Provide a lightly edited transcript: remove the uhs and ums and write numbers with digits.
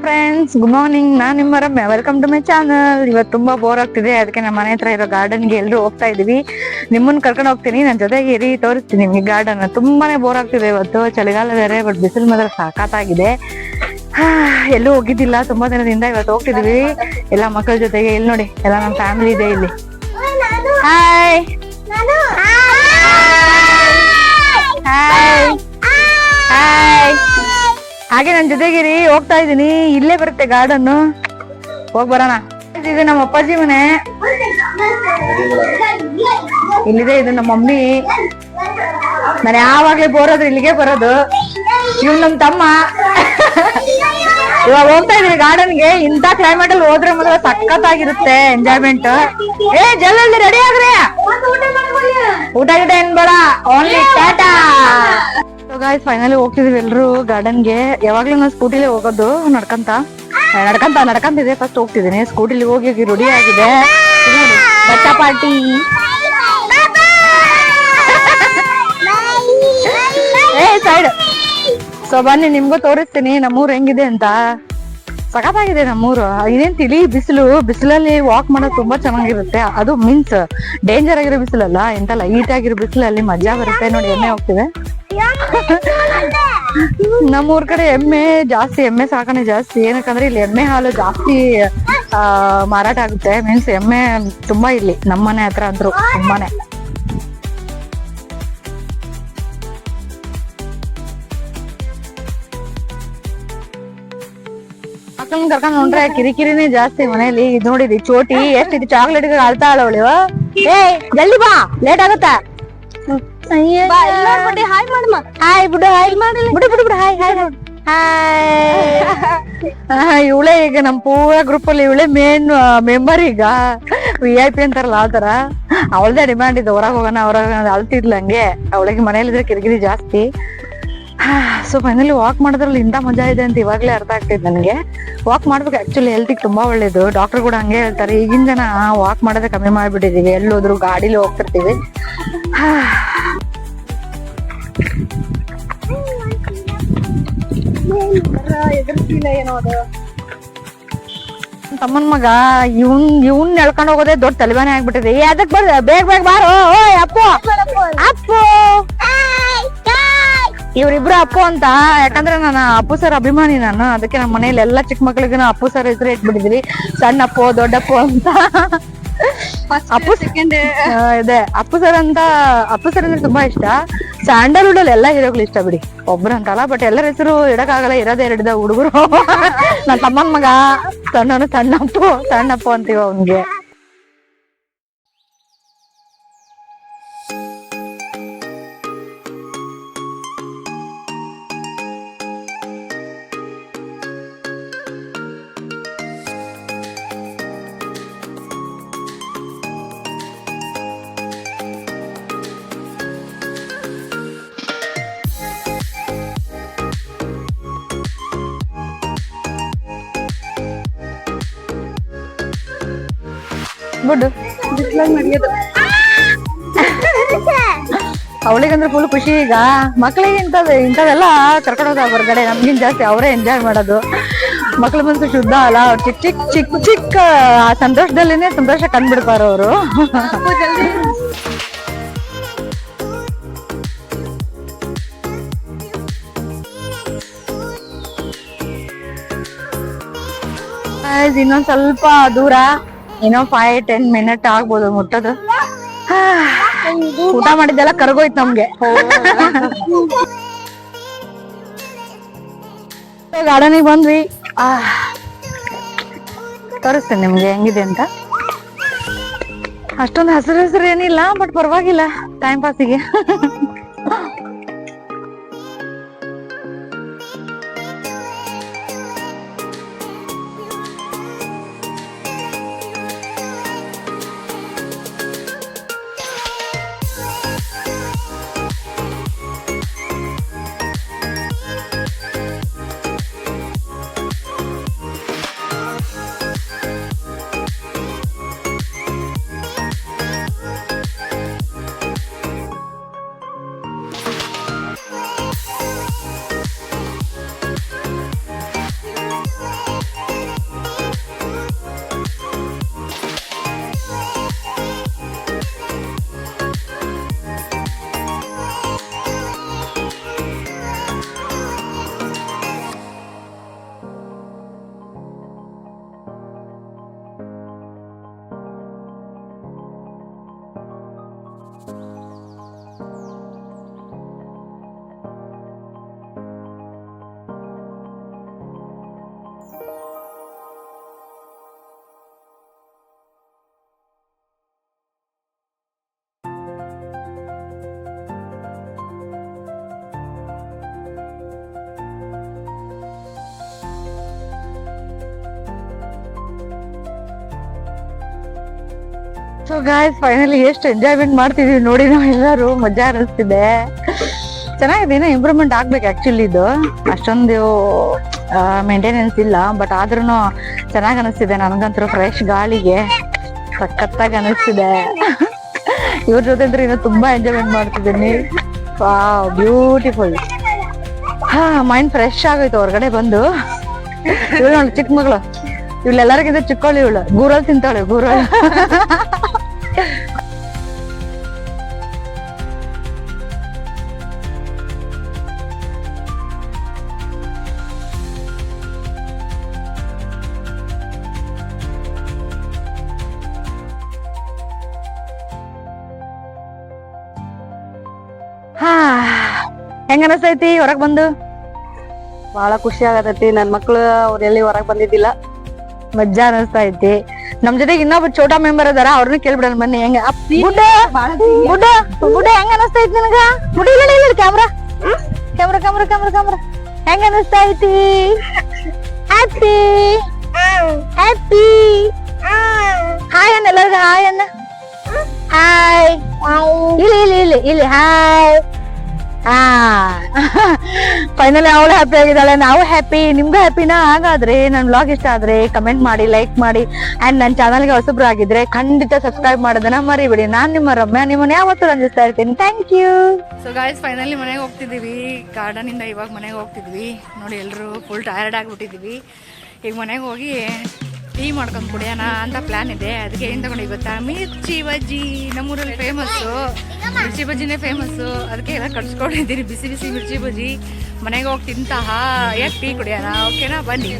Friends, good morning. ನಾನ್ ನಿಮ್ಮ Ramya. Welcome to my channel. ಇವತ್ತು ತುಂಬಾ ಬೋರ್ ಆಗ್ತಿದೆ, ಅದಕ್ಕೆ ನಮ್ಮ ಮನೆ ಹತ್ರ ಇರೋ ಗಾರ್ಡನ್ಗೆ ಎಲ್ಲರೂ ಹೋಗ್ತಾ ಇದೀವಿ. ನಿಮ್ಮನ್ನ ಕರ್ಕೊಂಡು ಹೋಗ್ತೀನಿ, ನನ್ನ ಜೊತೆಗೆ ಇರಿ, ತೋರಿಸ್ತೀನಿ ನಿಮ್ಗೆ ಗಾರ್ಡನ್. ತುಂಬಾನೇ ಬೋರ್ ಆಗ್ತಿದೆ ಇವತ್ತು, ಚಳಿಗಾಲ ಬೇರೆ, ಬಟ್ ಬಿಸಿಲು ಮಾತ್ರ ಸಾಕಾಗಿದೆ. ಎಲ್ಲೂ ಹೋಗಿದ್ದಿಲ್ಲ ತುಂಬಾ ದಿನದಿಂದ, ಇವತ್ತು ಹೋಗ್ತಿದೀವಿ ಎಲ್ಲ ಮಕ್ಕಳ ಜೊತೆಗೆ. ಇಲ್ಲಿ ನೋಡಿ, ಎಲ್ಲ ನಮ್ಮ ಫ್ಯಾಮಿಲಿ ಇದೆ ಇಲ್ಲಿ. Hi hi hi. ಹಾಗೆ ನನ್ನ ಜೊತೆಗಿರಿ, ಹೋಗ್ತಾ ಇದೀನಿ. ಇಲ್ಲೇ ಬರುತ್ತೆ ಗಾರ್ಡನ್, ಹೋಗ್ ಬರೋಣ. ಇದು ನಮ್ಮ ಅಪ್ಪಾಜಿ ಮನೆ, ಇಲ್ಲಿದೆ. ಇದು ನಮ್ಮ ಮಮ್ಮಿ. ನಾನು ಯಾವಾಗ್ಲೇ ಬೋರೋದು ಇಲ್ಲಿಗೆ ಬರೋದು. ಇವ್ ನಮ್ ತಮ್ಮ. ಇವಾಗ ಹೋಗ್ತಾ ಇದೀನಿ ಗಾರ್ಡನ್ಗೆ. ಇಂಥ ಕ್ಲೈಮೇಟ್ ಅಲ್ಲಿ ಹೋದ್ರೆ ಮಾತ್ರ ಸಖತ್ತಾಗಿರುತ್ತೆ ಎಂಜಾಯ್ಮೆಂಟ್. ಜಲ್ದಿ ರೆಡಿ ಆಗ್ರಿ, ಊಟ ಗಿಟ ಏನ್ ಬೇಡ, ಓನ್ಲಿ ಟಾಟಾ. ಗಾಯ್ಸ್, ಫೈನಲಿ ಹೋಗ್ತಿದೀವಿ ಎಲ್ರು ಗಾರ್ಡನ್ಗೆ. ಯಾವಾಗ್ಲೂ ನಾನು ಸ್ಕೂಟಿಲಿ ಹೋಗೋದು, ನಡ್ಕಂತಿದೆ. ಫಸ್ಟ್ ಹೋಗ್ತಿದ್ದೀನಿ ಸ್ಕೂಟಿಲಿ. ಹೋಗಿ ರೆಡಿ ಆಗಿದೆ, ಬಚ್ಚಾ ಪಾರ್ಟಿ. ಸೈಡ್. ಸೊ ಬನ್ನಿ, ನಿಮ್ಗೂ ತೋರಿಸ್ತೀನಿ ನಮ್ಮೂರ್ ಹೆಂಗಿದೆ ಅಂತ. ಸಖತ್ತಾಗಿದೆ ನಮ್ಮೂರು. ಇದೇನ್ ತಿಳಿ ಬಿಸಿಲು, ಬಿಸಿಲಲ್ಲಿ ವಾಕ್ ಮಾಡೋದು ತುಂಬಾ ಚೆನ್ನಾಗಿರುತ್ತೆ. ಅದು ಮೀನ್ಸ್ ಡೇಂಜರ್ ಆಗಿರೋ ಬಿಸಿಲಲ್ಲ, ಎಂತ ಲೈಟ್ ಆಗಿರೋ ಬಿಸಿಲಲ್ಲಿ ಮಜಾ ಬರುತ್ತೆ. ನೋಡಿ, ಎಮ್ಮೆ ಹೋಗ್ತಿದೆ. ನಮ್ಮೂರ್ ಕಡೆ ಎಮ್ಮೆ ಸಾಕಣೆ ಜಾಸ್ತಿ. ಏನಕ್ಕಂದ್ರೆ ಇಲ್ಲಿ ಎಮ್ಮೆ ಹಾಲು ಜಾಸ್ತಿ ಮಾರಾಟ ಆಗುತ್ತೆ. ಮೀನ್ಸ್ ಎಮ್ಮೆ ತುಂಬಾ ಇಲ್ಲಿ ನಮ್ಮನೆ ಹತ್ರ ಅಂದ್ರು ತುಂಬಾನೇ. ಮಕ್ಕಳನ್ನ ಕರ್ಕೊಂಡ್ ನೋಡ್ರೆ ಕಿರಿಕಿರಿನೇ ಜಾಸ್ತಿ ಮನೇಲಿ. ಇದು ನೋಡಿದ್ರಿ ಚೋಟಿ ಎಷ್ಟಿದ್ ಚಾಕ್ಲೇಟ್ ಅಳ್ತಾ ಅವಳು. ಜಲ್ದಿ ಬಾ, ಲೇಟ್ ಆಗುತ್ತಾ. ಹಾಯ್ ಮಾಡಮ್ಮ. ಹಾಯ್ ಬಿಡು, ಹಾಯ್ ಮಾಡಿ ಬಿಡು. Hi hi hi. ಇವಳೇ ಈಗ ನಮ್ ಪೂರ ಗ್ರೂಪ್ ಅಲ್ಲಿ ಇವಳೇ ಮೇನ್ ಮೆಂಬರ್. ಈಗ VIP ಅಂತಾರಲ್ಲ ಆ ತರ ಅವಳದೇ ಡಿಮ್ಯಾಂಡ್ ಇದೆ. ಹೊರಗೆ ಹೋಗೋಣ ಅಳ್ತಿದ್ಲ ಹಂಗೆ. ಅವಳಿಗೆ ಮನೇಲಿದ್ರೆ ಕಿರಿಕಿರಿ ಜಾಸ್ತಿ. ಸೊ ಫೈನಲಿ ವಾಕ್ ಮಾಡೋದ್ರಲ್ಲಿ ಇಂತ ಮಜಾ ಇದೆ ಅಂತ ಇವಾಗ್ಲೇ ಅರ್ಥ ಆಗ್ತೈತೆ ನನಗೆ. ವಾಕ್ ಮಾಡ್ಬೇಕು, ಆಕ್ಚುಲಿ ಹೆಲ್ತಿಗೆ ತುಂಬಾ ಒಳ್ಳೇದು. ಡಾಕ್ಟರ್ ಕೂಡ ಹಂಗೆ ಹೇಳ್ತಾರೆ. ಈಗಿನ ಜನ ವಾಕ್ ಮಾಡೋದೇ ಕಮ್ಮಿ ಮಾಡ್ಬಿಟ್ಟಿದೀವಿ. ಎಲ್ಲೋದ್ರು ಗಾಡಿಲಿ ಹೋಗ್ತಿರ್ತೀವಿ. ತಮ್ಮನ್ ಮಗ ಇವನ್ ಎಳ್ಕೊಂಡ್ ಹೋಗೋದೇ ದೊಡ್ಡ ತಲೆಬಾನೆ ಆಗ್ಬಿಟ್ಟಿದೆ. ಅದಕ್ ಬೇಗ ಬಾರೋ. ಅಪ್ಪು ಅಪ್ಪು, ಇವ್ರಿಬ್ರು ಅಪ್ಪು ಅಂತ. ಯಾಕಂದ್ರೆ ನಾನು ಅಪ್ಪು ಸರ್ ಅಭಿಮಾನಿ. ನಾನು ಅದಕ್ಕೆ ನಮ್ಮ ಮನೇಲಿ ಎಲ್ಲಾ ಚಿಕ್ಕ ಮಕ್ಳಿಗೂ ಅಪ್ಪು ಸರ್ ಹೆಸರು ಇಟ್ಬಿಟ್ಟಿದೀವಿ. ಸಣ್ಣ ಅಪ್ಪು, ದೊಡ್ಡಪ್ಪು ಅಂತ. ಅಪ್ಪು ಇದೆ ಅಪ್ಪು ಸರ್ ಅಂತ. ಅಪ್ಪು ಸರ್ ಅಂದ್ರೆ ತುಂಬಾ ಇಷ್ಟ. ಸ್ಯಾಂಡಲ್ವುಡ್ ಅಲ್ಲಿ ಎಲ್ಲಾ ಹೀರೋಗಳು ಇಷ್ಟ ಬಿಡಿ, ಒಬ್ರು ಅಂತಲ್ಲ. ಬಟ್ ಎಲ್ಲರ ಹೆಸರು ಇಡಕ್ಕಾಗಲ್ಲ, ಇರೋದೇ ಎರಡಿದ ಹುಡುಗರು. ನನ್ನ ತಮ್ಮನ್ ಮಗ ಸಣ್ಣಪ್ಪು ಅಂತೀವ ಅವನ್ಗೆ. ಗುಡ್. ಅವಳಿಗಂದ್ರೆ ಫುಲ್ ಖುಷಿ. ಈಗ ಮಕ್ಳಿಗೆ ಇಂಥದೆಲ್ಲ ಕರ್ಕೊಂಡು ಹೋದ ಹೊರಗಡೆ. ನಮ್ಗಿನ್ ಜಾಸ್ತಿ ಅವರೇ ಎಂಜಾಯ್ ಮಾಡೋದು. ಮಕ್ಳ ಮನ್ಸು ಶುದ್ಧ ಅಲ್ಲ. ಅವ್ರು ಚಿಕ್ಕ ಸಂತೋಷದಲ್ಲಿನೇ ಸಂತೋಷ ಕಂಡ್ಬಿಡ್ತಾರ ಅವರು. ಇನ್ನೊಂದ್ ಸ್ವಲ್ಪ ದೂರ, ಇನ್ನೋ 5-10 ಮಿನಿಟ್ ಆಗ್ಬೋದು ಮುಟ್ಟೋದು. ಊಟ ಮಾಡಿದ್ದೆಲ್ಲ ಕರ್ಗೋಯ್ತು ನಮ್ಗೆ. ಗಾರ್ಡನಿಗೆ ಬಂದ್ವಿ. ತೋರಿಸ್ತೇನೆ ನಿಮ್ಗೆ ಹೆಂಗಿದೆ ಅಂತ. ಅಷ್ಟೊಂದು ಹಸಿರು ಏನಿಲ್ಲ, ಬಟ್ ಪರವಾಗಿಲ್ಲ ಟೈಮ್ ಪಾಸಿಗೆ. ಸೊ ಗಾಯ್ಸ್ ಫೈನಲಿ ಎಷ್ಟು ಎಂಜಾಯ್ಮೆಂಟ್ ಮಾಡ್ತಿದೀವಿ ನೋಡಿ ನಾವು ಎಲ್ಲರೂ, ಮಜಾ ಅನಿಸ್ತಿದೆ. ಚೆನ್ನಾಗಿದೆ, ಇನ್ನೂ ಇಂಪ್ರೂವ್ಮೆಂಟ್ ಆಗ್ಬೇಕು ಆಕ್ಚುಲಿ. ಇದು ಅಷ್ಟೊಂದು ಮೇಂಟೆನೆನ್ಸ್ ಇಲ್ಲ, ಬಟ್ ಆದ್ರೂ ಚೆನ್ನಾಗಿ ಅನಿಸ್ತಿದೆ ನನಗಂತೂ. ಫ್ರೆಶ್ ಗಾಳಿಗೆ ಸಖತ್ತಾಗಿ ಅನಿಸ್ತಿದೆ. ಇವ್ರ ಜೊತೆ ಇದ್ರೆ ಇನ್ನೂ ತುಂಬಾ ಎಂಜಾಯ್ಮೆಂಟ್ ಮಾಡ್ತಿದ್ದೀನಿ. Wow, beautiful. ಮೈಂಡ್ ಫ್ರೆಶ್ ಆಗೋಯ್ತು ಹೊರಗಡೆ ಬಂದು. ಇವಳು ನೋಡಿ ಚಿಕ್ಕ ಮಗಳು, ಇವಳೆಲ್ಲರಿಗಿಂತ ಚಿಕ್ಕವಳು ಇವಳು. ಗೂರಲ್ಲಿ ತಿಂತಾಳೆ, ಗೂರಲ್ಲಿ. ಹೆಂಗ ಅನಸ್ತೈತಿ ಹೊರಗ್ ಬಂದು? ಬಹಳ ಖುಷಿ ಆಗತೈತಿ. ನನ್ ಮಕ್ಳು ಅವ್ರೆಲ್ಲಿ ಹೊರಗ್ ಬಂದಿದ್ದಿಲ್ಲ, ಮಜ್ಜಾ ಅನಿಸ್ತಾ ಐತಿ. ನಮ್ ಜೊತೆಗೆ ಇನ್ನೊಬ್ರು ಛೋಟಾ ಮೆಂಬರ್ ಅದಾರ, ಅವ್ರನ್ನ ಕೇಳ್ಬಿಡೋಣ ಬನ್ನಿ. ಹೆಂಗ ಗುಡ್ಡ ಹೆಂಗ ಅನಿಸ್ತೈತಿ ನಿನಗ? ಗುಡ್ಡ ಇಲ್ಲ camera camera camera camera camera ಹೆಂಗ ಅನಿಸ್ತಾ ಐತಿ? ಹ್ಯಾಪಿ ಹ್ಯಾಪಿ ಹಾಯ್ ಅನ್ನ ಎಲ್ಲರಿಗೂ. ಹಾಯ್ ಅನ್ನ. ಹಾಯ್. ಇಲ್ಲಿ ಇಲ್ಲಿ ಇಲ್ಲಿ ಇಲ್ಲಿ ಹಾಯ್. ಫೈನಲಿ ಅವಳು ಹ್ಯಾಪಿ ಆಗಿದ್ದಾಳೆ, ನಾವು ಹ್ಯಾಪಿ. ನಿಮ್ಗೂ ಹ್ಯಾಪಿನಾ? ಹಾಗಾದ್ರೆ ನನ್ ವ್ಲಾಗ್ ಇಷ್ಟ ಆದ್ರೆ ಕಮೆಂಟ್ ಮಾಡಿ, ಲೈಕ್ ಮಾಡಿ, ಅಂಡ್ ನನ್ನ ಚಾನಲ್ಗೆ ಹೊಸಬ್ರು ಆಗಿದ್ರೆ ಖಂಡಿತ ಸಬ್ಸ್ಕ್ರೈಬ್ ಮಾಡೋದನ್ನ ಮರಿಬೇಡಿ. ನಾನ್ ನಿಮ್ಮ ರಮ್ಯಾ, ನಿಮ್ಮನ್ನ ಯಾವತ್ತೂ ರಂಜಿಸ್ತಾ ಇರ್ತೀನಿ. Thank you. So guys finally ಮನೆಗೆ ಹೋಗ್ತಿದೀವಿ. ಗಾರ್ಡನ್ ಇಂದ ಇವಾಗ ಮನೆಗೆ ಹೋಗ್ತಿದ್ವಿ ನೋಡಿ. ಎಲ್ರು ಫುಲ್ ಟಯರ್ಡ್ ಆಗ್ಬಿಟ್ಟಿದೀವಿ. ಈಗ ಮನೆಗೆ ಹೋಗಿ ಟೀ ಮಾಡ್ಕೊಂಡು ಕುಡಿಯೋಣ ಅಂತ ಪ್ಲಾನ್ ಇದೆ. ಅದಕ್ಕೆ ಏನ್ ತಗೊಂಡು ಗೊತ್ತಾ? ಮಿರ್ಚಿ ಬಜ್ಜಿ. ನಮ್ಮೂರಲ್ಲಿ ಫೇಮಸ್ಸು ಮಿರ್ಚಿ ಬಜ್ಜಿನೇ ಫೇಮಸ್ಸು. ಅದಕ್ಕೆ ಎಲ್ಲ ಕಟ್ಸ್ಕೊಂಡಿದ್ದೀನಿ ಬಿಸಿ ಬಿಸಿ ಮಿರ್ಚಿ ಬಜ್ಜಿ. ಮನೆಗೆ ಹೋಗಿ ತಿಂತಹ ಯಾಕೆ ಟೀ ಕುಡಿಯೋಣ. ಓಕೆನಾ? ಬನ್ನಿ.